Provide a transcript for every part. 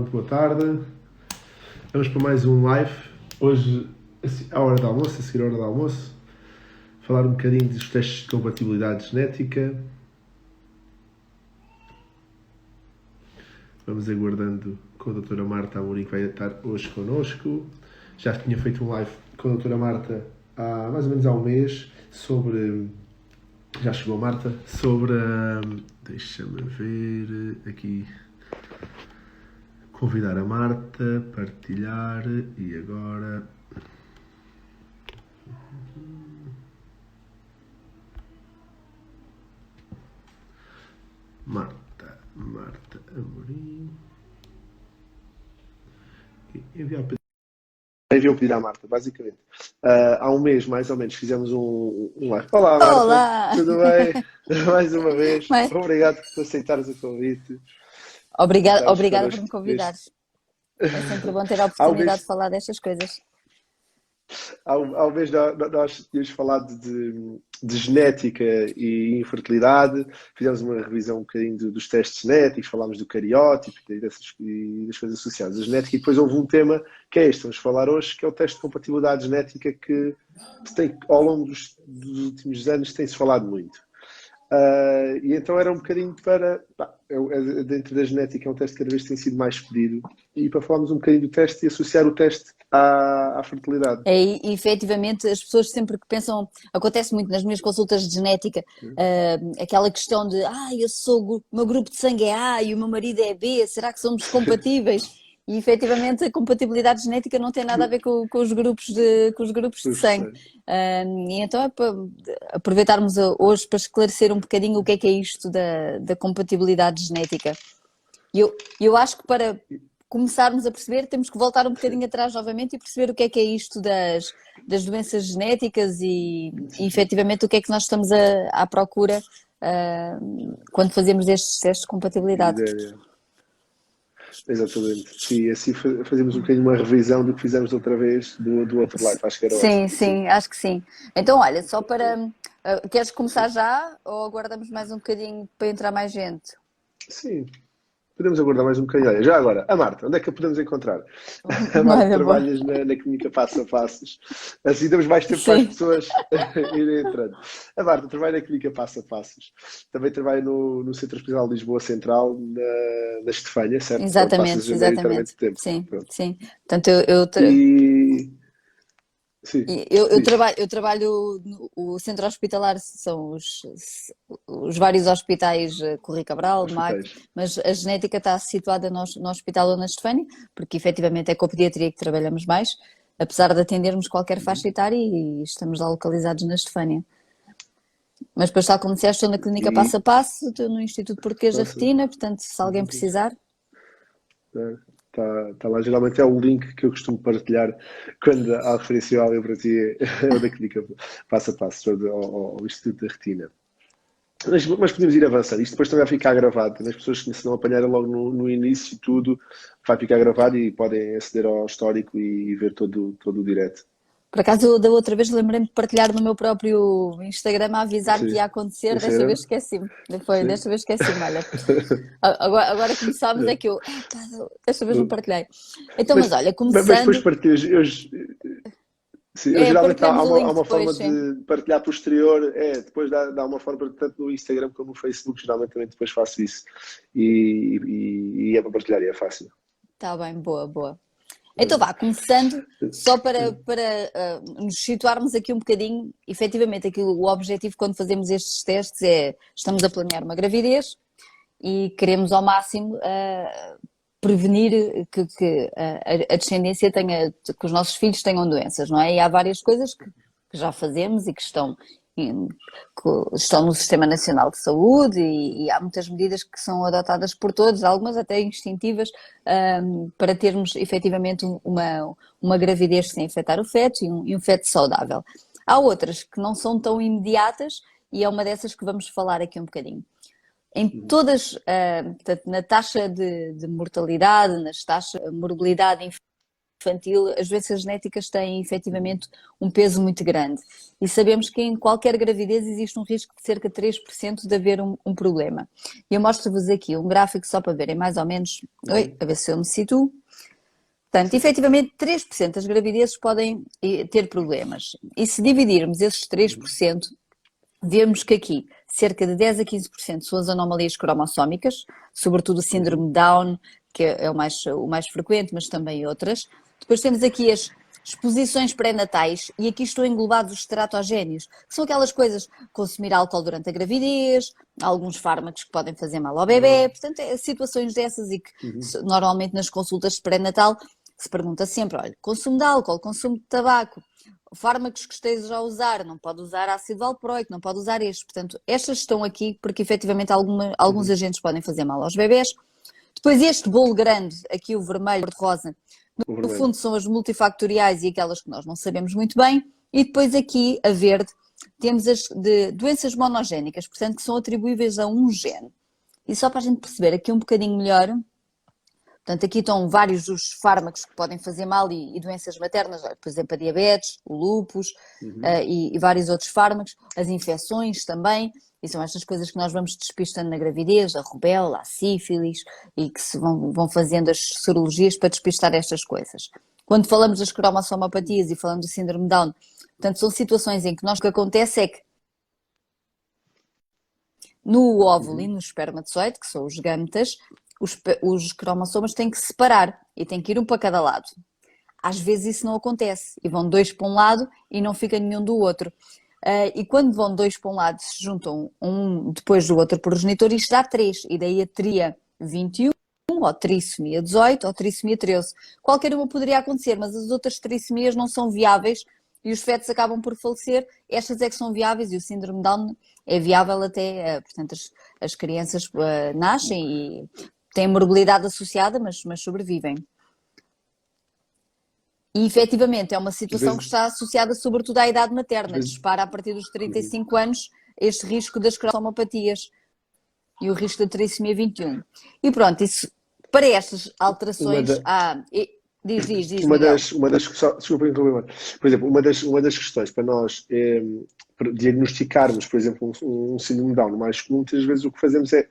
muito boa tarde. Vamos para mais um live. Hoje, à hora do almoço, a seguir à hora do almoço, falar um bocadinho dos testes de compatibilidade genética. Vamos aguardando com a doutora Marta Amorim, que vai estar hoje connosco. Já tinha feito um live com a doutora Marta há mais ou menos há um mês sobre... Já chegou a Marta, sobre... Deixa-me ver aqui... Convidar a Marta, partilhar e agora... Marta Amorim... Enviar o pedido à Marta, basicamente. Há um mês, mais ou menos, fizemos um live. Olá, Marta. Olá! Tudo bem? Mais uma vez. Mas, Obrigado por aceitares o convite. obrigada por me convidares. É sempre bom ter a Há um oportunidade mês, de falar destas coisas. há um mês nós tínhamos falado de genética e infertilidade, fizemos uma revisão um bocadinho dos testes genéticos, falámos do cariótipo e das coisas associadas à genética, e depois houve um tema que é este, vamos falar hoje, que é o teste de compatibilidade genética que ao longo dos últimos anos tem-se falado muito. E então era um bocadinho para... dentro da genética é um teste que cada vez tem sido mais pedido, e para falarmos um bocadinho do teste e associar o teste à fertilidade. E efetivamente as pessoas sempre que pensam, acontece muito nas minhas consultas de genética, aquela questão de o meu grupo de sangue é A e o meu marido é B, será que somos compatíveis? E efetivamente a compatibilidade genética não tem nada a ver com os grupos de sangue. E então é para aproveitarmos hoje para esclarecer um bocadinho o que é isto da compatibilidade genética. Eu acho que para começarmos a perceber, temos que voltar um bocadinho atrás novamente e perceber o que é isto das doenças genéticas e efetivamente o que é que nós estamos à procura quando fazemos estes testes de compatibilidade. Exatamente. Sim, assim fazemos um bocadinho uma revisão do que fizemos outra vez do outro live, acho que era ótimo. Sim, acho que sim. Então, olha, só para... queres começar já ou aguardamos mais um bocadinho para entrar mais gente? Sim, podemos aguardar mais um bocadinho. Olha, já agora, a Marta, onde é que a podemos encontrar? A Marta Olha, boa. trabalhas na clínica Passo a Passos. Assim damos mais tempo para as Sim, pessoas irem entrando. A Marta trabalha na clínica Passo a Passos. Também trabalha no Centro Hospitalar de Lisboa Central, na Estefânia, certo? Onde passas maioritariamente exatamente. tempo. Sim, Pronto. sim. Portanto, eu, E... Sim, eu diz. trabalho o centro hospitalar, são os vários hospitais, Correia Cabral, MAC, Hospitais. mas a genética está situada no Hospital Dona Estefânia, porque efetivamente é com a pediatria que trabalhamos mais, apesar de atendermos qualquer faixa etária e estamos lá localizados na Estefânia. Mas depois, tal como disseste, estou na clínica E Passo a Passo, estou no Instituto Português da passa. Retina, portanto, se alguém precisar. Está lá, geralmente é o link que eu costumo partilhar quando há referência ao para ti, é o da clínica passo a passo, ao Instituto da Retina. Mas podemos ir avançando. Isto depois também vai ficar gravado. As pessoas que se não apanharem logo no início, tudo vai ficar gravado e podem aceder ao histórico e ver todo o direto. Por acaso, da outra vez lembrei-me de partilhar no meu próprio Instagram a avisar que Sim. ia acontecer, desta Instagram? vez esqueci-me. Sim. Desta vez esqueci-me, olha. Agora começámos é que desta vez não partilhei. Então, mas olha, Mas depois começando, partilhas. Sim, eu geralmente há partilhamos o link uma forma depois, sim. de partilhar posterior, depois dá uma forma, tanto no Instagram como no Facebook, geralmente também depois faço isso. E é para partilhar e é fácil. Está bem, boa. Então vá, começando, só para nos situarmos aqui um bocadinho, efetivamente o objetivo quando fazemos estes testes é, estamos a planear uma gravidez e queremos ao máximo prevenir que a descendência tenha, que os nossos filhos tenham doenças, não é? E há várias coisas que já fazemos e que estão no Sistema Nacional de Saúde e há muitas medidas que são adotadas por todos, algumas até instintivas, para termos efetivamente uma gravidez sem afetar o feto e um feto saudável. Há outras que não são tão imediatas e é uma dessas que vamos falar aqui um bocadinho. Em todas, portanto, na taxa de mortalidade, nas taxas de morbilidade infantil, as doenças genéticas têm efetivamente um peso muito grande. E sabemos que em qualquer gravidez existe um risco de cerca de 3% de haver um problema. E eu mostro-vos aqui um gráfico só para verem mais ou menos. Oi, a ver se eu me situo. Portanto, efetivamente, 3% das gravidezes podem ter problemas. E se dividirmos esses 3%, vemos que aqui cerca de 10 a 15% são as anomalias cromossómicas, sobretudo o síndrome de Down, que é o mais frequente, mas também outras. Depois temos aqui as exposições pré-natais, e aqui estão englobados os teratogénios, que são aquelas coisas, consumir álcool durante a gravidez, alguns fármacos que podem fazer mal ao bebê, portanto, situações dessas e que normalmente nas consultas de pré-natal se pergunta sempre, olha, consumo de álcool, consumo de tabaco, fármacos que esteja a usar, não pode usar ácido valproico, não pode usar este. Portanto, estas estão aqui porque efetivamente alguns agentes podem fazer mal aos bebés. Depois este bolo grande, aqui o vermelho, o rosa, no fundo são as multifactoriais e aquelas que nós não sabemos muito bem. E depois aqui, a verde, temos as de doenças monogénicas, portanto, que são atribuíveis a um gene. E só para a gente perceber aqui um bocadinho melhor, portanto, aqui estão vários dos fármacos que podem fazer mal e doenças maternas, por exemplo, a diabetes, o lúpus e vários outros fármacos, as infecções também, e são estas coisas que nós vamos despistando na gravidez, a rubéola, a sífilis, e que se vão fazendo as sorologias para despistar estas coisas. Quando falamos das cromossomopatias e falamos do síndrome de Down, portanto, são situações em que o que acontece é que no óvulo e no espermatozoide, que são os gametas, os cromossomas têm que se separar e têm que ir um para cada lado. Às vezes isso não acontece e vão dois para um lado e não fica nenhum do outro. E quando vão dois para um lado se juntam um depois do outro progenitor, isto dá 3, e daí a tria 21, ou trissomia 18, ou trissomia 13. Qualquer uma poderia acontecer, mas as outras trissomias não são viáveis e os fetos acabam por falecer. Estas é que são viáveis e o síndrome de Down é viável até, portanto, as crianças nascem e têm morbilidade associada, mas sobrevivem. E efetivamente é uma situação que está associada sobretudo à idade materna, dispara a partir dos 35 anos este risco das cromossomopatias e o risco da trissomia 21. E pronto, isso para estas alterações diz, desculpa interromper, por exemplo, uma das questões para nós diagnosticarmos, por exemplo, um síndrome de Down mais comum, muitas vezes o que fazemos é,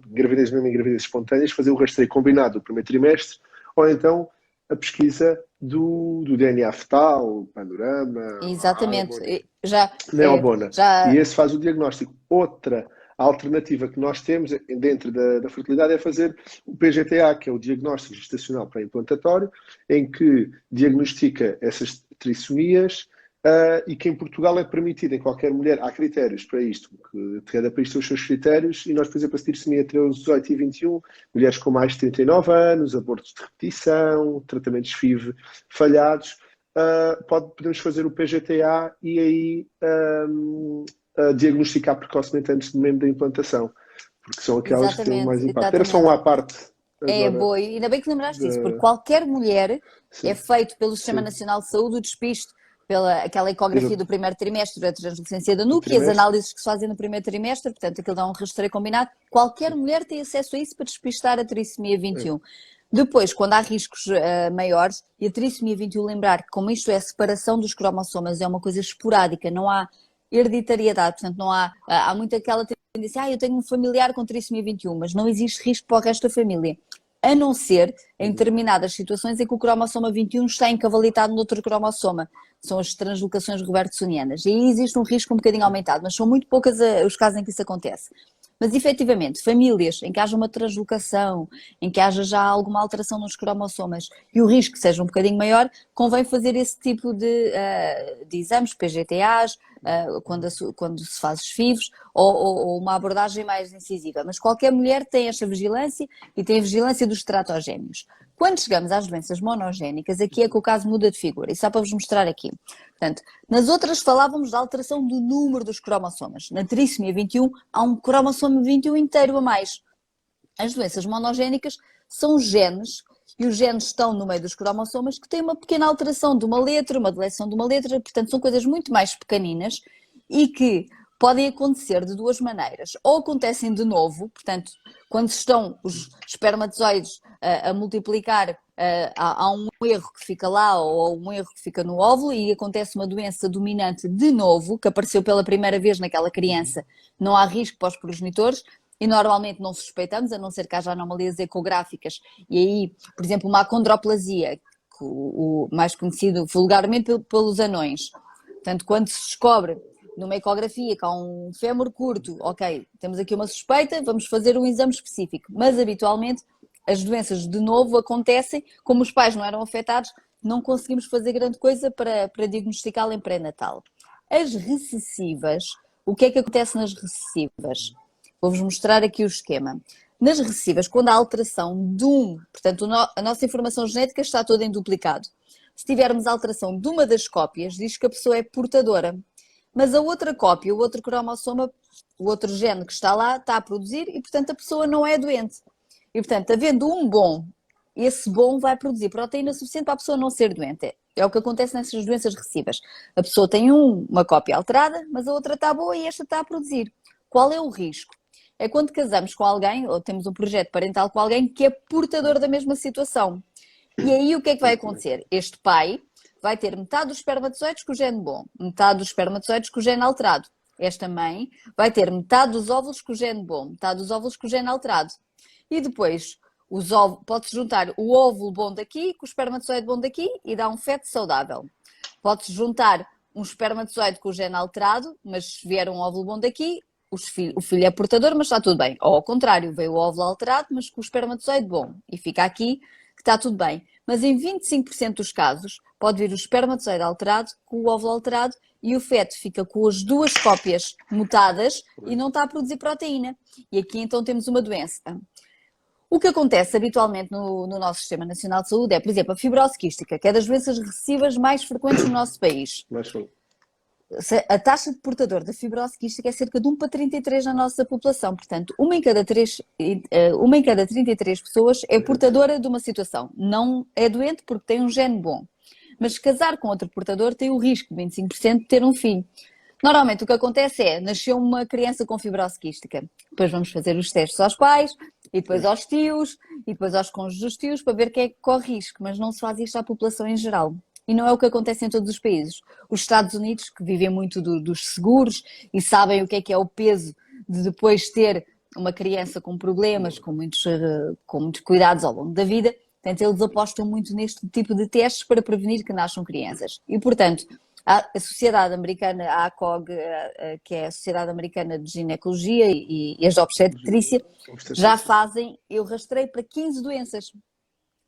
gravidez mesmo em gravidez espontâneas, fazer o rastreio combinado do primeiro trimestre, ou então a pesquisa do DNA fetal, panorama, exatamente, neobona. E esse faz o diagnóstico. Outra alternativa que nós temos dentro da fertilidade é fazer o PGTA, que é o diagnóstico gestacional pré-implantatório, em que diagnostica essas trissomias e que em Portugal é permitido em qualquer mulher. Há critérios para isto, que cada país tem os seus critérios, e nós, por exemplo, a trissomia entre os 18 e 21, mulheres com mais de 39 anos, abortos de repetição, tratamentos FIV falhados, podemos fazer o PGTA e aí diagnosticar precocemente antes mesmo da implantação, porque são aquelas que têm mais impacto. Era só uma à parte. É boa, e ainda bem que lembraste disso, porque qualquer mulher é feito pelo Sistema Nacional de Saúde o despiste, pela aquela ecografia do primeiro trimestre, a translucência da nuca, as análises que se fazem no primeiro trimestre, portanto aquilo dá um rastreio combinado. Qualquer mulher tem acesso a isso para despistar a trissomia 21. Depois, quando há riscos maiores, e a trissomia 21, lembrar que como isto é a separação dos cromossomas, é uma coisa esporádica, não há hereditariedade, portanto não há muito aquela tendência, eu tenho um familiar com trissomia 21, mas não existe risco para o resto da família. A não ser em determinadas situações em que o cromossoma 21 está encavalitado no outro cromossoma. São as translocações robertsonianas. E aí existe um risco um bocadinho aumentado, mas são muito poucos os casos em que isso acontece. Mas, efetivamente, famílias em que haja uma translocação, em que haja já alguma alteração nos cromossomas e o risco seja um bocadinho maior, convém fazer esse tipo de exames, PGTAs, quando se faz os FIVs, ou uma abordagem mais incisiva. Mas qualquer mulher tem esta vigilância e tem a vigilância dos teratogénios. Quando chegamos às doenças monogénicas, aqui é que o caso muda de figura, e só para vos mostrar aqui. Portanto, nas outras falávamos da alteração do número dos cromossomas. Na trissomia 21 há um cromossoma 21 inteiro a mais. As doenças monogénicas são genes, e os genes estão no meio dos cromossomas que têm uma pequena alteração de uma letra, uma deleção de uma letra, portanto são coisas muito mais pequeninas e que podem acontecer de duas maneiras. Ou acontecem de novo, portanto, quando estão os espermatozoides a multiplicar há um erro que fica lá ou um erro que fica no óvulo e acontece uma doença dominante de novo, que apareceu pela primeira vez naquela criança, não há risco para os progenitores e normalmente não suspeitamos, a não ser que haja anomalias ecográficas. E aí, por exemplo, uma acondroplasia, o mais conhecido vulgarmente pelos anões. Portanto, quando se descobre numa ecografia que há um fémur curto, ok, temos aqui uma suspeita, vamos fazer um exame específico, mas habitualmente as doenças de novo acontecem, como os pais não eram afetados, não conseguimos fazer grande coisa para diagnosticá-la em pré-natal. As recessivas, o que é que acontece nas recessivas? Vou-vos mostrar aqui o esquema. Nas recessivas, quando há alteração de portanto a nossa informação genética está toda em duplicado. Se tivermos alteração de uma das cópias, diz que a pessoa é portadora. Mas a outra cópia, o outro cromossoma, o outro gene que está lá, está a produzir e, portanto, a pessoa não é doente. E, portanto, havendo um bom, esse bom vai produzir proteína suficiente para a pessoa não ser doente. É o que acontece nessas doenças recessivas. A pessoa tem uma cópia alterada, mas a outra está boa e esta está a produzir. Qual é o risco? É quando casamos com alguém, ou temos um projeto parental com alguém que é portador da mesma situação. E aí o que é que vai acontecer? Este pai vai ter metade dos espermatozoides com o gene bom, metade dos espermatozoides com o gene alterado. Esta mãe vai ter metade dos óvulos com o gene bom, metade dos óvulos com o gene alterado. E depois pode-se juntar o óvulo bom daqui com o espermatozoide bom daqui e dá um feto saudável. Pode-se juntar um espermatozoide com o gene alterado, mas se vier um óvulo bom daqui, o filho é portador, mas está tudo bem. Ou ao contrário, veio o óvulo alterado, mas com o espermatozoide bom. E fica aqui que está tudo bem. Mas em 25% dos casos, pode vir o espermatozoide alterado com o óvulo alterado e o feto fica com as duas cópias mutadas e não está a produzir proteína. E aqui então temos uma doença. O que acontece habitualmente no nosso Sistema Nacional de Saúde é, por exemplo, a fibrose quística, que é das doenças recessivas mais frequentes no nosso país. A taxa de portador da fibrose quística é cerca de 1 para 33 na nossa população. Portanto, uma em cada 33 pessoas é portadora de uma situação. Não é doente porque tem um gene bom. Mas se casar com outro portador tem o risco de 25% de ter um filho. Normalmente o que acontece é, nasceu uma criança com fibrose quística. Depois vamos fazer os testes aos pais, e depois aos tios, e depois aos cônjuges dos tios, para ver quem é que corre risco. Mas não se faz isto à população em geral. E não é o que acontece em todos os países. Os Estados Unidos, que vivem muito dos seguros e sabem o que é o peso de depois ter uma criança com problemas, com muitos cuidados ao longo da vida, portanto, eles apostam muito neste tipo de testes para prevenir que nasçam crianças. E, portanto, a Sociedade Americana, a ACOG, que é a Sociedade Americana de Ginecologia e as de Obstetrícia, já fazem, eu rastrei para 15 doenças.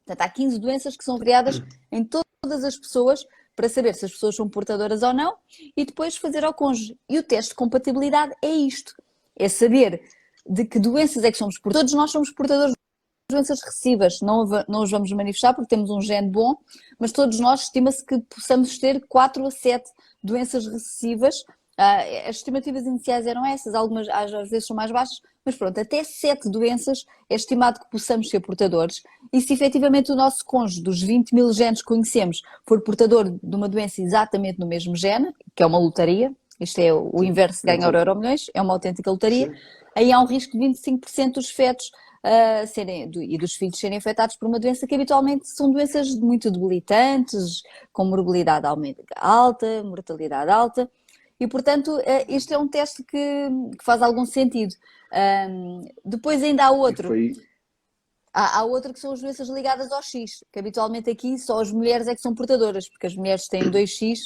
Portanto, há 15 doenças que são criadas em todas as pessoas para saber se as pessoas são portadoras ou não e depois fazer ao cônjuge. E o teste de compatibilidade é isto. É saber de que doenças é que somos portadores. Todos nós somos portadores de doenças recessivas. Não os vamos manifestar porque temos um gene bom, mas todos nós estima-se que possamos ter 4 a 7 doenças recessivas. As estimativas iniciais eram essas, algumas às vezes são mais baixas, mas pronto, até 7 doenças é estimado que possamos ser portadores. E se efetivamente o nosso cônjuge, dos 20 mil genes que conhecemos, for portador de uma doença exatamente no mesmo gene, que é uma lotaria, isto é o inverso de ganhar Euromilhões, é uma autêntica lotaria, aí há um risco de 25% dos fetos e dos filhos serem afetados por uma doença que habitualmente são doenças muito debilitantes, com morbilidade alta, mortalidade alta. E, portanto, este é um teste que faz algum sentido. Depois ainda há outro. Há outro que são as doenças ligadas ao X, que habitualmente aqui só as mulheres é que são portadoras, porque as mulheres têm 2X,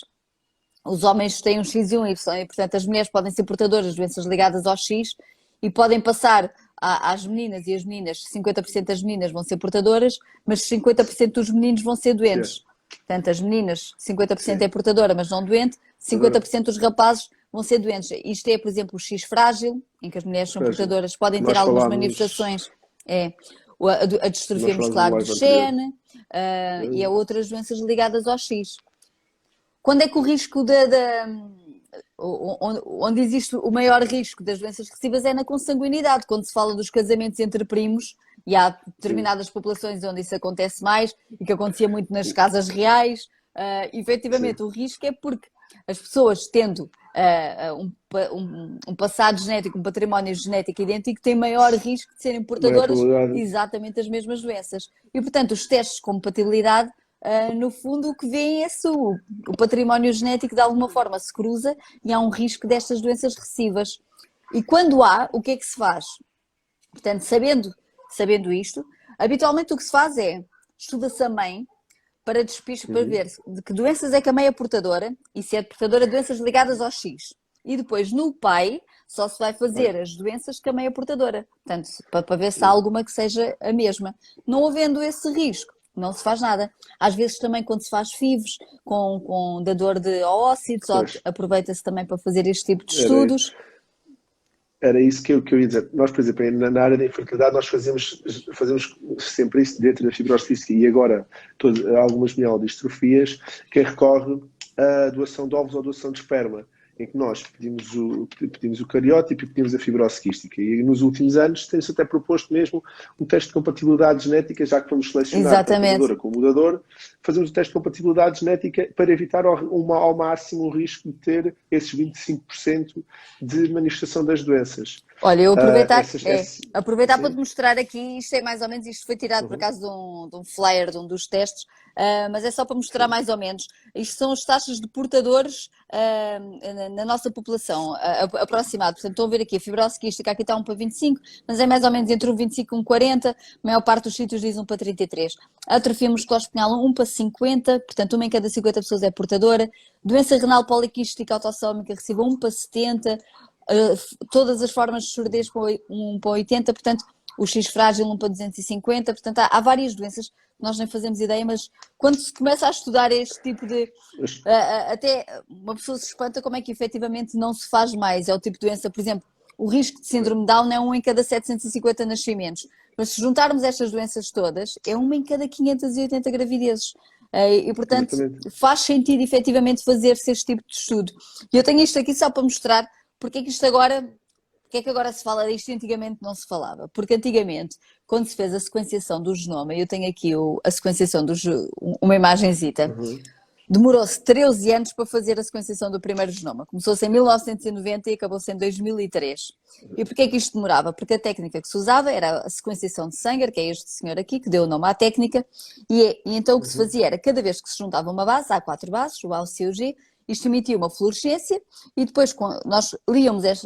os homens têm um X e um Y, e, portanto, as mulheres podem ser portadoras de doenças ligadas ao X e podem passar às meninas, e as meninas, 50% das meninas vão ser portadoras, mas 50% dos meninos vão ser doentes. Portanto, as meninas, 50% é portadora, mas não doente, 50% dos rapazes vão ser doentes. Isto é, por exemplo, o X frágil, em que as mulheres são portadoras, podem ter algumas manifestações. A distrofia muscular do Duchenne e a outras doenças ligadas ao X. Quando é que o risco onde existe o maior risco das doenças recessivas é na consanguinidade, quando se fala dos casamentos entre primos, e há determinadas populações onde isso acontece mais, e que acontecia muito nas casas reais. Efetivamente, o risco é porque as pessoas tendo um passado genético, um património genético idêntico, têm maior risco de serem Maior portadoras probabilidade. exatamente das mesmas doenças. E, portanto, os testes de compatibilidade, no fundo, o que vêem é se o património genético de alguma forma se cruza e há um risco destas doenças recessivas. E quando há, o que é que se faz? Portanto, sabendo isto, habitualmente o que se faz é estuda-se a mãe para despiste para ver de que doenças é que a mãe é portadora e se é portadora de doenças ligadas ao X. E depois no pai só se vai fazer as doenças que a mãe é portadora. Portanto, para ver se há alguma que seja a mesma. Não havendo esse risco, não se faz nada. Às vezes também quando se faz FIVs com dador de oócitos, Pois, aproveita-se também para fazer este tipo de era, estudos. era isso que eu ia dizer. Nós, por exemplo, na área da infertilidade, nós fazemos sempre isso dentro da fibrose e agora algumas mielodistrofias, quem recorre à doação de óvulos ou doação de esperma, em que nós pedimos o cariótipo e pedimos a fibrose quística. E nos últimos anos tem-se até proposto mesmo um teste de compatibilidade genética, já que vamos selecionar tanto a Exatamente. dadora como o dador, fazemos o teste de compatibilidade genética para evitar ao máximo o risco de ter esses 25% de manifestação das doenças. Olha, eu aproveitar para te Sim. mostrar aqui, isto é mais ou menos, isto foi tirado por acaso de um flyer de um dos testes, mas é só para mostrar Sim. mais ou menos. Isto são as taxas de portadores na nossa população, aproximado. Portanto, estão a ver aqui, a fibrose quística, aqui está 1 para 25, mas é mais ou menos entre 1 25 e 1 40, a maior parte dos sítios diz 1 para 33. A atrofia muscular espinhal 1 para 50, portanto, uma em cada 50 pessoas é portadora. Doença renal poliquística autossómica recebe 1 para 70, todas as formas de surdez 1 para 80, portanto, o X frágil 1 para 250, portanto, há várias doenças que nós nem fazemos ideia, mas quando se começa a estudar este tipo de... até uma pessoa se espanta como é que efetivamente não se faz mais. É o tipo de doença, por exemplo, o risco de síndrome de Down é 1 em cada 750 nascimentos, mas se juntarmos estas doenças todas, é 1 em cada 580 gravidezes. E, portanto, Exatamente. faz sentido efetivamente fazer-se este tipo de estudo. E eu tenho isto aqui só para mostrar porque é que isto agora, porque é que agora se fala disto e antigamente não se falava? Porque antigamente, quando se fez a sequenciação do genoma, eu tenho aqui a sequenciação uma imagenzita, demorou-se 13 anos para fazer a sequenciação do primeiro genoma. Começou-se em 1990 e acabou-se em 2003. E porquê é que isto demorava? Porque a técnica que se usava era a sequenciação de Sanger, que é este senhor aqui, que deu o nome à técnica, e então o que se fazia era, cada vez que se juntava uma base, há 4 bases, o A, o C e o G, isto emitia uma fluorescência e depois nós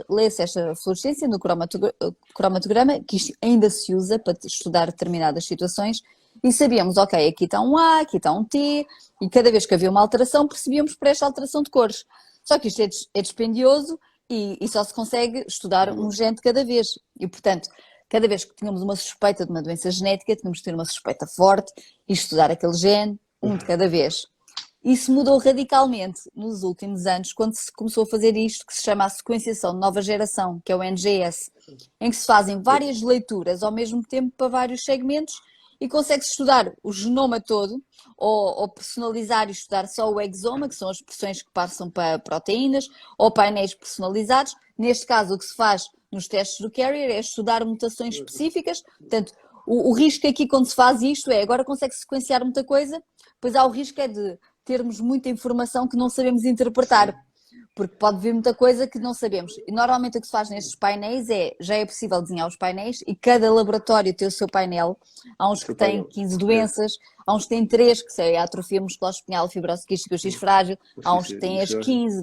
lê-se esta fluorescência no cromatograma, que isto ainda se usa para estudar determinadas situações, e sabíamos, ok, aqui está um A, aqui está um T, e cada vez que havia uma alteração percebíamos por esta alteração de cores. Só que isto é dispendioso e só se consegue estudar um gene de cada vez. E, portanto, cada vez que tínhamos uma suspeita de uma doença genética, tínhamos de ter uma suspeita forte e estudar aquele gene, um de cada vez. Isso mudou radicalmente nos últimos anos, quando se começou a fazer isto que se chama a sequenciação de nova geração, que é o NGS, em que se fazem várias leituras ao mesmo tempo para vários segmentos e consegue-se estudar o genoma todo, ou personalizar e estudar só o exoma, que são as expressões que passam para proteínas, ou painéis personalizados. Neste caso, o que se faz nos testes do carrier é estudar mutações específicas. Portanto, o risco aqui quando se faz isto é, agora consegue sequenciar muita coisa, pois há o risco é de termos muita informação que não sabemos interpretar, porque pode vir muita coisa que não sabemos. E normalmente o que se faz nestes painéis já é possível desenhar os painéis e cada laboratório tem o seu painel. Há uns que têm 15 doenças, há uns que têm 3, que são a atrofia muscular espinhal, a fibrose quística e o X frágil, há uns que têm as 15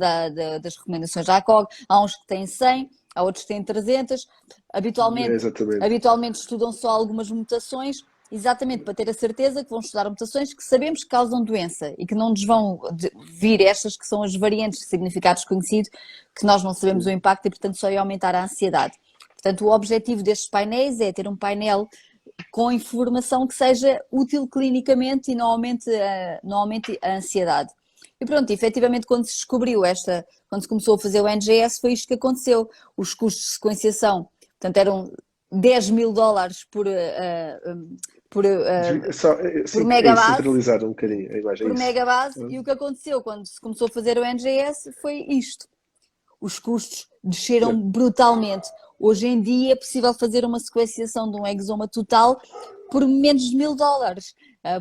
das recomendações da ACOG, há uns que têm 100, há outros que têm 300. Habitualmente estudam só algumas mutações, exatamente para ter a certeza que vão estudar mutações que sabemos que causam doença e que não nos vão vir estas que são as variantes de significado desconhecido, que nós não sabemos o impacto e, portanto, só ia aumentar a ansiedade. Portanto, o objetivo destes painéis é ter um painel com informação que seja útil clinicamente e não aumente a ansiedade. E pronto, efetivamente, quando se descobriu quando se começou a fazer o NGS, foi isto que aconteceu. Os custos de sequenciação, portanto, eram $10.000 por megabase, centralizar um bocadinho a imagem, por megabase, e o que aconteceu quando se começou a fazer o NGS foi isto. Os custos desceram brutalmente. Hoje em dia é possível fazer uma sequenciação de um exoma total por menos de $1.000.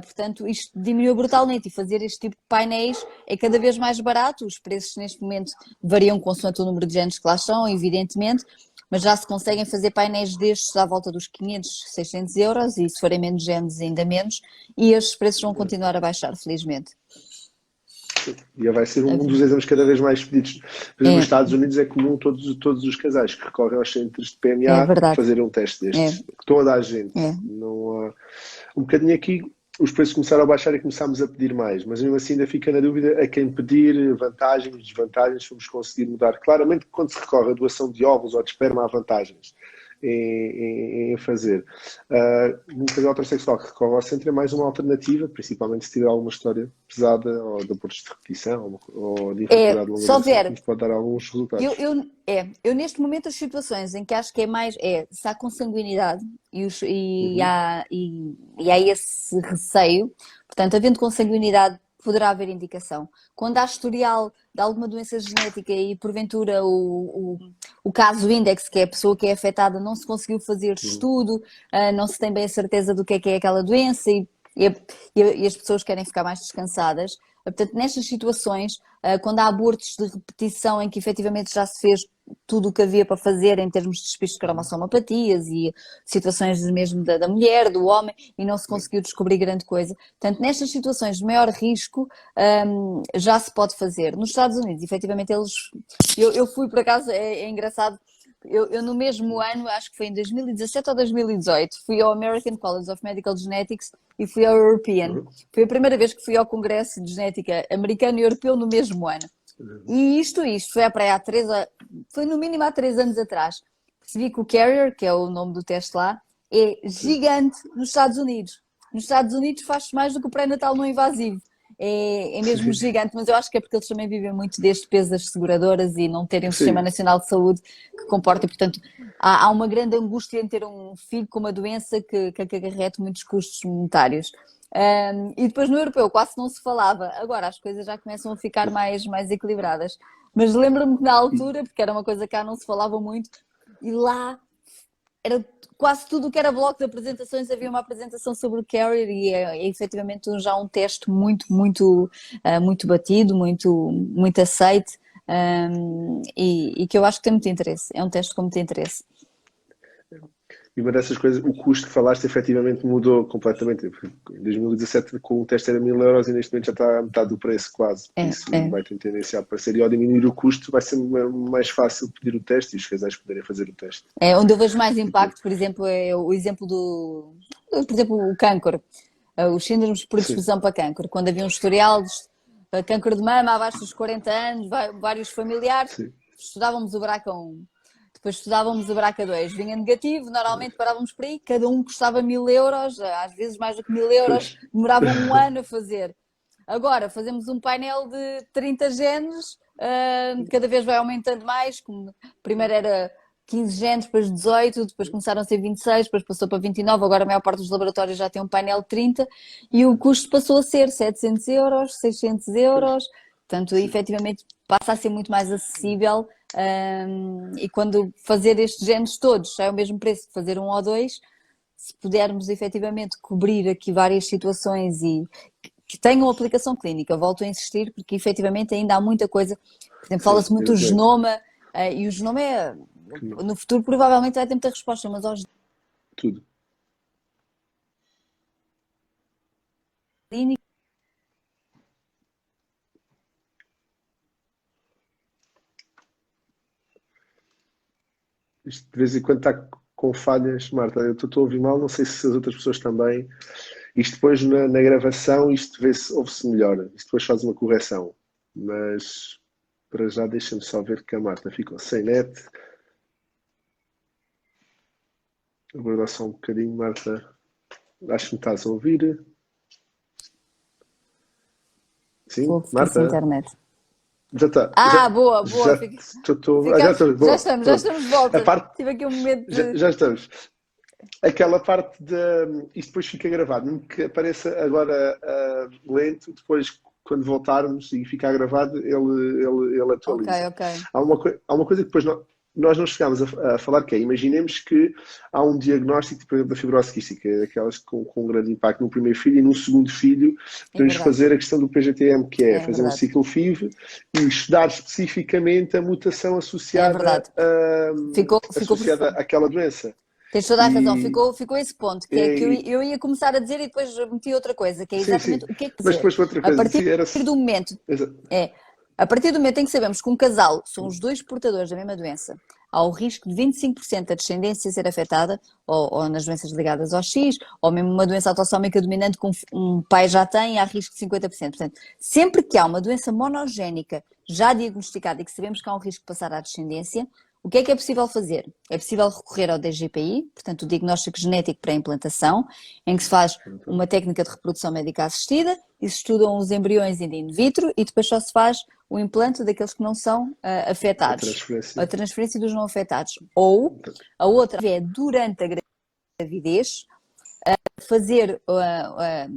Portanto, isto diminuiu brutalmente e fazer este tipo de painéis é cada vez mais barato. Os preços neste momento variam consoante o número de genes que lá estão, evidentemente, mas já se conseguem fazer painéis destes à volta dos 500, 600 euros e se forem menos genes ainda menos, e estes preços vão continuar a baixar, felizmente. E vai ser um dos exames cada vez mais pedidos. Por exemplo, nos É, Estados Unidos é comum todos os casais que recorrem aos centros de é PMA verdade. fazerem um teste É, destes. Toda a gente. é. Não há... Um bocadinho aqui, os preços começaram a baixar e começámos a pedir mais, mas mesmo assim ainda fica na dúvida a quem pedir vantagens, desvantagens, vamos conseguir mudar. Claramente, quando se recorre à doação de óvulos ou de esperma, há vantagens em fazer. No casal heterossexual que recorre ao centro é mais uma alternativa, principalmente se tiver alguma história pesada ou de abortos de repetição ou de infertilidade de longa Se duração, que houver, nos pode dar alguns eu, resultados. eu, eu neste momento as situações em que acho que é mais, se há consanguinidade Uhum, e há esse receio, portanto, havendo consanguinidade poderá haver indicação. Quando há historial de alguma doença genética e porventura o caso índex, que é a pessoa que é afetada, não se conseguiu fazer uhum. estudo, não se tem bem a certeza do que é aquela doença e as pessoas querem ficar mais descansadas. Portanto, nestas situações, quando há abortos de repetição em que efetivamente já se fez tudo o que havia para fazer em termos de despistos de cromossomopatias e situações mesmo da mulher, do homem, e não se conseguiu descobrir grande coisa. Portanto, nestas situações de maior risco, já se pode fazer. Nos Estados Unidos, efetivamente, eles. Eu fui, por acaso, é engraçado. Eu no mesmo ano, acho que foi em 2017 ou 2018, fui ao American College of Medical Genetics e fui ao European. Uhum. Foi a primeira vez que fui ao Congresso de Genética americano e europeu no mesmo ano. E isto foi à praia foi no mínimo há 3 anos atrás. Percebi que o Carrier, que é o nome do teste lá, é gigante nos Estados Unidos. Nos Estados Unidos faz mais do que o pré-natal não invasivo. É mesmo gigante, mas eu acho que é porque eles também vivem muito deste peso das seguradoras e não terem um Sistema Sim, Nacional de Saúde que comporta, e, portanto, há uma grande angústia em ter um filho com uma doença que acarrete muitos custos monetários. E depois no europeu quase não se falava. Agora as coisas já começam a ficar mais equilibradas. Mas lembro-me que na altura, porque era uma coisa que cá não se falava muito, e lá era quase tudo o que era bloco de apresentações, havia uma apresentação sobre o Carrier e é efetivamente já um teste muito batido, muito aceite, e que eu acho que tem muito interesse. É um teste com muito interesse. e uma dessas coisas, o custo que falaste efetivamente mudou completamente. Em 2017 com o teste era 1000 euros e neste momento já está a metade do preço quase. Por É, isso é. vai ter tendência a aparecer e ao diminuir o custo vai ser mais fácil pedir o teste e os casais poderem fazer o teste. Onde eu vejo mais impacto, por exemplo, é o exemplo por exemplo, o câncer, os síndromes de Sim, predisposição para câncer, quando havia um historial de câncer de mama abaixo dos 40 anos, vários familiares, sim. estudávamos o BRCA1, depois estudávamos o BRCA2, vinha negativo, normalmente parávamos por aí, cada um custava 1000 euros, às vezes mais do que 1000 euros, Pois. demorava um ano a fazer. Agora fazemos um painel de 30 genes, cada vez vai aumentando mais, como primeiro era 15 genes, depois 18, depois começaram a ser 26, depois passou para 29, agora a maior parte dos laboratórios já tem um painel de 30 e o custo passou a ser 700 euros, 600 Pois. euros, portanto, Sim. efetivamente passa a ser muito mais acessível, e quando fazer estes genes todos é o mesmo preço que fazer um ou dois, se pudermos efetivamente cobrir aqui várias situações e que tenham aplicação clínica, volto a insistir, porque efetivamente ainda há muita coisa, por exemplo, Sim, fala-se muito do exatamente. genoma, e o genoma Que não. no futuro provavelmente vai ter muita resposta, mas aos Tudo. clínicos, Isto de vez em quando está com falhas, Marta. Eu estou a ouvir mal, não sei se as outras pessoas também. Isto depois na gravação, isto vê-se, ouve-se melhor. Isto depois faz uma correção. Mas para já deixa-me só ver que a Marta ficou sem net. Aguardar só um bocadinho, Marta. Acho que me estás a ouvir. Sim, fiquei sem Marta? internet. Já está. Boa, boa, Já ficamos, estou. Boa, já pronto. estamos de A volta. parte. Tive aqui um momento Já, de. já estamos. Aquela parte de. Isto depois fica gravado, mesmo que apareça agora lento, depois quando voltarmos e ficar gravado, ele Ok, atualiza. ok. Há uma coisa que depois não. nós não chegámos a falar que é, imaginemos que há um diagnóstico, por exemplo, da fibrose quística, aquelas com um grande impacto no primeiro filho, e no segundo filho É podemos verdade, fazer a questão do PGTM, que é é fazer um verdade, ciclo FIV e estudar especificamente a mutação é associada, verdade. Ficou associada perfeito. àquela doença. Tens toda a razão, E, ficou esse ponto, que é que e- eu ia começar a dizer e depois meti outra coisa, que é sim, sim. exatamente o que é que Mas fazer. depois outra A coisa, partir sim, era. do momento, exa- é, a partir do momento em que sabemos que um casal são os dois portadores da mesma doença, há o risco de 25% da descendência ser afetada, ou nas doenças ligadas ao X, ou mesmo uma doença autossómica dominante que um pai já tem, há risco de 50%. Portanto, sempre que há uma doença monogénica já diagnosticada e que sabemos que há um risco de passar à descendência, o que é possível fazer? É possível recorrer ao DGPI, portanto, o diagnóstico genético pré-implantação, em que se faz uma técnica de reprodução médica assistida e se estudam os embriões ainda in vitro e depois só se faz o implante daqueles que não são a afetados, a transferência. transferência dos não afetados. Ou a outra é durante a gravidez fazer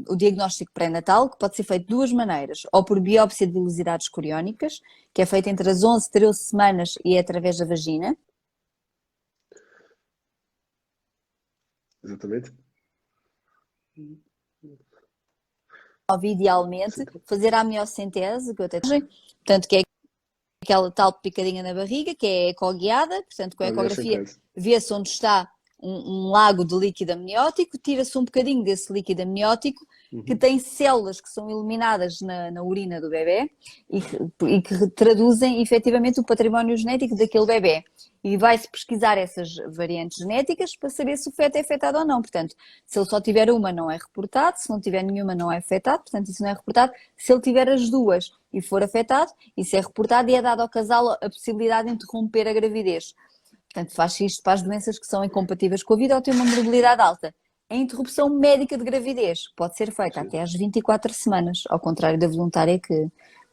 o diagnóstico pré-natal, que pode ser feito de duas maneiras, ou por biópsia de velocidades coriónicas, que é feita entre as 11 e 13 semanas e é através da vagina, Exatamente. ou idealmente fazer a amniocentese, que eu até portanto, que é aquela tal picadinha na barriga, que é ecoguiada, portanto, com a A melhor ecografia sintese. vê-se onde está um lago de líquido amniótico, tira-se um bocadinho desse líquido amniótico, que tem células que são eliminadas na urina do bebê e que traduzem efetivamente o património genético daquele bebê. E vai-se pesquisar essas variantes genéticas para saber se o feto é afetado ou não. Portanto, se ele só tiver uma, não é reportado, se não tiver nenhuma, não é afetado, portanto, isso não é reportado. Se ele tiver as duas e for afetado, isso é reportado e é dado ao casal a possibilidade de interromper a gravidez. Portanto, faz isto para as doenças que são incompatíveis com a vida ou têm uma morbilidade alta. A interrupção médica de gravidez pode ser feita Sim, até às 24 semanas, ao contrário da voluntária, que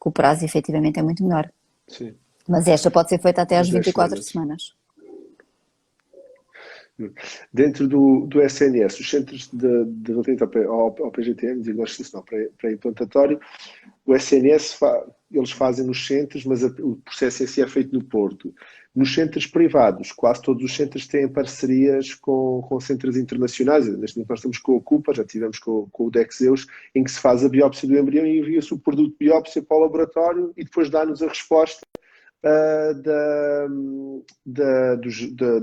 o prazo efetivamente é muito menor. sim. Mas esta pode ser feita até às Das 10 24 semanas. semanas. Dentro do SNS, os centros de relativamente ao PGTM, diagnóstico nacional pré-implantatório, o SNS eles fazem nos centros, mas o processo em si é feito no Porto. Nos centros privados, quase todos os centros têm parcerias com centros internacionais. Neste momento nós estamos com o CUPA, já tivemos com o Dexeus, em que se faz a biópsia do embrião e envia-se o produto de biópsia para o laboratório e depois dá-nos a resposta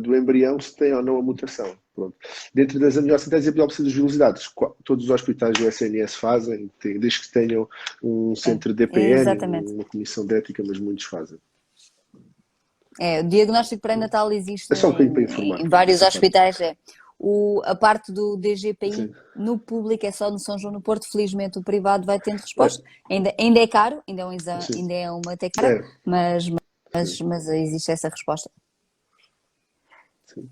do embrião se tem ou não a mutação. Pronto. Dentro das amniocenteses e a biópsia das velocidades, todos os hospitais do SNS fazem, desde que tenham um centro de DPN, Exatamente. uma comissão de ética, mas muitos fazem. O diagnóstico pré-natal existe É só um bocadinho para informar. em vários Essa parte. hospitais. A parte do DGPI Sim. no público é só no São João no Porto. Felizmente o privado vai tendo É, resposta. Ainda é caro, ainda é um exame, sim. ainda é uma até cara, É, mas existe essa resposta. sim.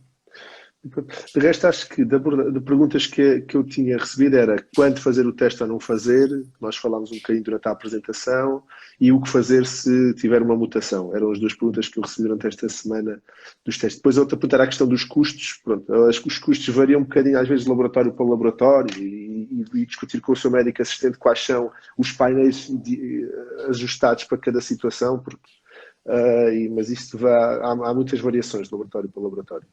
De resto, acho que de perguntas que eu tinha recebido era quando fazer o teste ou não fazer, nós falámos um bocadinho durante a apresentação, e o que fazer se tiver uma mutação. Eram as duas perguntas que eu recebi durante esta semana dos testes. Depois a outra pergunta era a questão dos custos. Pronto, os custos variam um bocadinho, às vezes, de laboratório para laboratório, e discutir com o seu médico assistente quais são os painéis ajustados para cada situação, porque, mas isto há muitas variações de laboratório para laboratório.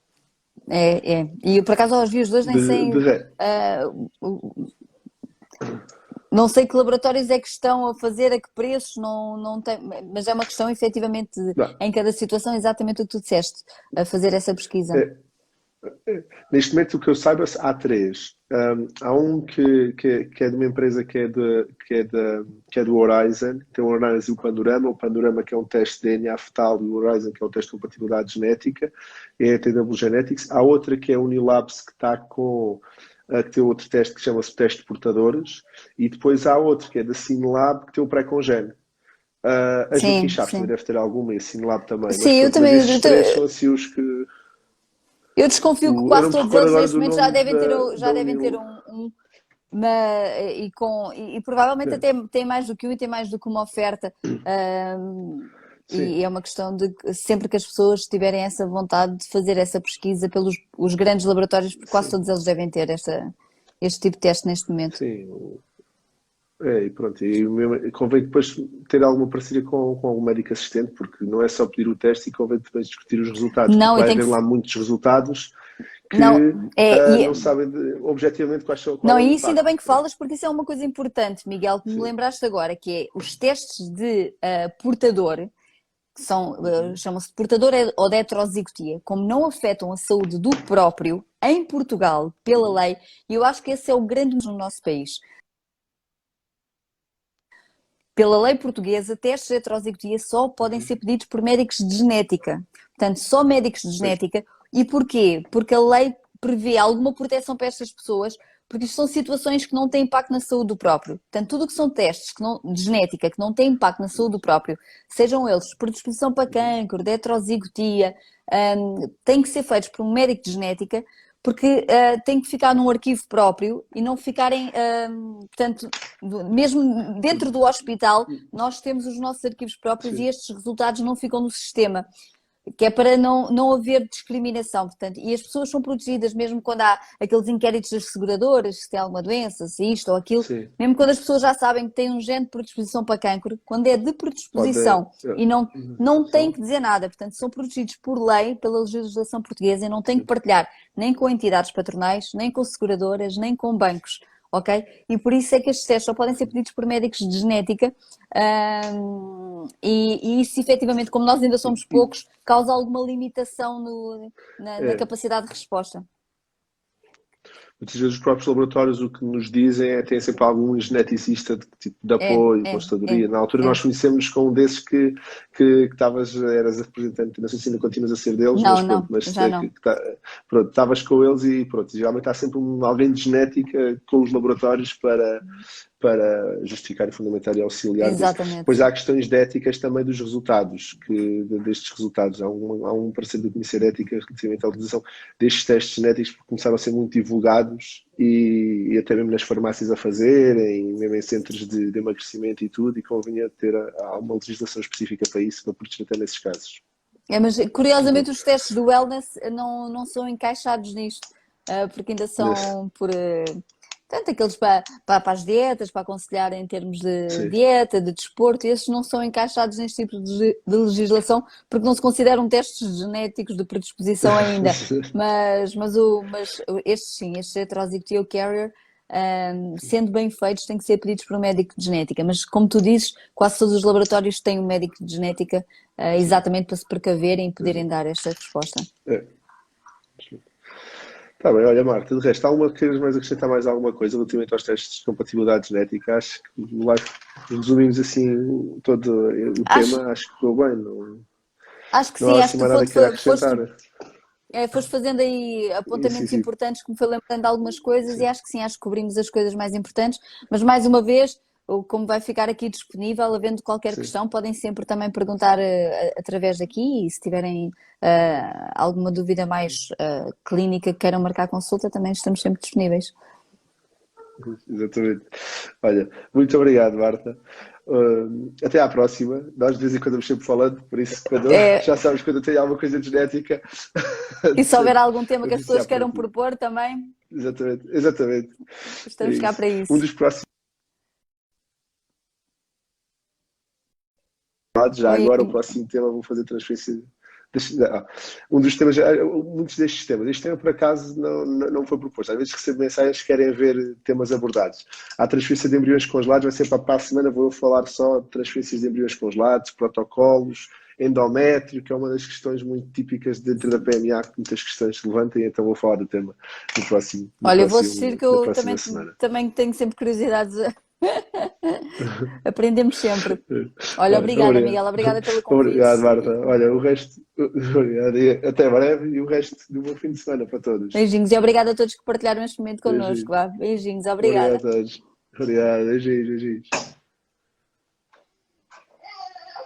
E eu, por acaso, aos dias de hoje nem sei. Não sei que laboratórios é que estão a fazer, a que preços, não tem, mas é uma questão efetivamente em cada situação, exatamente o que tu disseste, a fazer essa pesquisa. Neste momento, o que eu saiba, há três. Há um que é de uma empresa que é do Horizon, tem o Horizon e o Panorama que é um teste de DNA fetal e o Horizon que é um teste de compatibilidade genética, é a TW Genetics. Há outra que é a Unilabs que está que tem outro teste que chama-se teste de portadores, e depois há outro que é da Cinelab que tem o pré-congene. A Joaquim Chaves também deve ter alguma e a Cinelab também. Sim, mas, mas esses três são assim os que... Eu desconfio que quase todos eles neste momento já devem ter e provavelmente até tem mais do que um e tem mais do que uma oferta. E é uma questão de sempre que as pessoas tiverem essa vontade de fazer essa pesquisa pelos os grandes laboratórios, porque quase todos eles devem ter este tipo de teste neste momento. Sim, E pronto, convém depois ter alguma parceria com algum médico assistente, porque não é só pedir o teste e convém depois discutir os resultados, porque Não, e vai tem que. haver lá muitos resultados que Não, não sabem objetivamente qual não, é o e isso ainda impacto. bem que falas, porque isso é uma coisa importante, Miguel, que me Sim. lembraste agora, que é os testes de portador, que são, Uhum. chamam-se de portador ou de heterozigotia, como não afetam a saúde do próprio, em Portugal, pela lei, e eu acho que esse é o grande no nosso país. Pela lei portuguesa, testes de heterozigotia só podem ser pedidos por médicos de genética. Portanto, só médicos de Pois, genética. E porquê? Porque a lei prevê alguma proteção para estas pessoas, porque isto são situações que não têm impacto na saúde do próprio. Portanto, tudo o que são testes de genética que não têm impacto na saúde do próprio, sejam eles de predisposição para cancro, de heterozigotia, têm que ser feitos por um médico de genética, porque têm que ficar num arquivo próprio e não ficarem, portanto, mesmo dentro do hospital, nós temos os nossos arquivos próprios e sim, estes resultados não ficam no sistema, que é para não haver discriminação, portanto, e as pessoas são protegidas mesmo quando há aqueles inquéritos das seguradoras, se tem alguma doença, se isto ou aquilo, sim. mesmo quando as pessoas já sabem que têm um gene de predisposição para cancro, quando é de Pode. predisposição e não têm Só. que dizer nada, portanto, são protegidos por lei, pela legislação portuguesa e não têm que partilhar nem com entidades patronais, nem com seguradoras, nem com bancos. Ok? E por isso é que estes testes só podem ser pedidos por médicos de genética, e isso efetivamente, como nós ainda somos poucos, causa alguma limitação na É, capacidade de resposta. muitas vezes os próprios laboratórios o que nos dizem é que tem sempre algum geneticista de É, apoio, é, é, consultadoria. Na altura é. nós conhecemos com um desses que estavas, eras a representante, não sei se ainda continuas a ser deles, Não, mas pronto, não, já não. pronto, estavas com eles e pronto, geralmente há sempre alguém de genética com os laboratórios para justificar e fundamentar e auxiliar disso. Exatamente. Depois há questões de éticas também dos resultados, destes resultados. Há um parecer do Comitê de Ética relativamente à utilização destes testes genéticos que começaram a ser muito divulgados e até mesmo nas farmácias a fazerem, mesmo em centros de emagrecimento e tudo, e convinha ter uma legislação específica para isso, para proteger até nesses casos. Mas curiosamente os testes do wellness não são encaixados nisto, porque ainda Nesse, são por. Tanto aqueles para as dietas, para aconselhar em termos de sim. dieta, de desporto, esses não são encaixados neste tipo de legislação porque não se consideram testes genéticos de predisposição ainda. Mas estes sim, estes heterozygote carrier, sendo bem feitos, têm que ser pedidos por um médico de genética. Mas como tu dizes, quase todos os laboratórios têm um médico de genética, exatamente para se precaverem e poderem dar esta resposta. É. Tá bem, olha, Marta, de resto, queres mais acrescentar mais alguma coisa relativamente aos testes de compatibilidade genética? Acho que resumimos assim todo o Acho, tema, acho que ficou bem, não, acho que não há sim, acho assim que mais nada tu que queira acrescentar. foste fazendo aí Sim, apontamentos sim. importantes que me foi lembrando de algumas coisas e Sim. acho que sim, acho que cobrimos as coisas mais importantes, mas mais uma vez, como vai ficar aqui disponível, havendo qualquer Sim. questão, podem sempre também perguntar através daqui e se tiverem alguma dúvida mais clínica que queiram marcar consulta, também estamos sempre disponíveis. Exatamente. Olha, muito obrigado, Marta. Até à próxima. Nós de vez em quando vamos sempre falando, por isso É, já sabes quando eu tenho alguma coisa de genética, e se houver sempre algum tema que as pessoas avisar por queiram aqui. propor também, Exatamente, exatamente. É estamos cá isso. para Um isso. dos próximos, já Oi, agora, o próximo tema, vou fazer transferência. Um dos temas, muitos destes temas. Este tema, por acaso, não foi proposto. Às vezes recebo mensagens que querem ver temas abordados. A transferência de embriões congelados vai ser para a semana. Vou falar só de transferências de embriões congelados, protocolos, endométrio, que é uma das questões muito típicas dentro da PMA, que muitas questões se levantem. Então, vou falar do tema olha, eu vou assistir que na eu próxima também, semana. também tenho sempre curiosidades. Aprendemos sempre. Olha, obrigada, Obrigado. Miguel. Obrigada pelo convite. Obrigado, Marta. Olha, o resto, obrigado, e até breve e o resto de um bom fim de semana para todos. Beijinhos e obrigada a todos que partilharam este momento connosco. Beijinho. Vá. Beijinhos, Obrigado a obrigada. todos. Obrigado, beijinhos, beijinhos.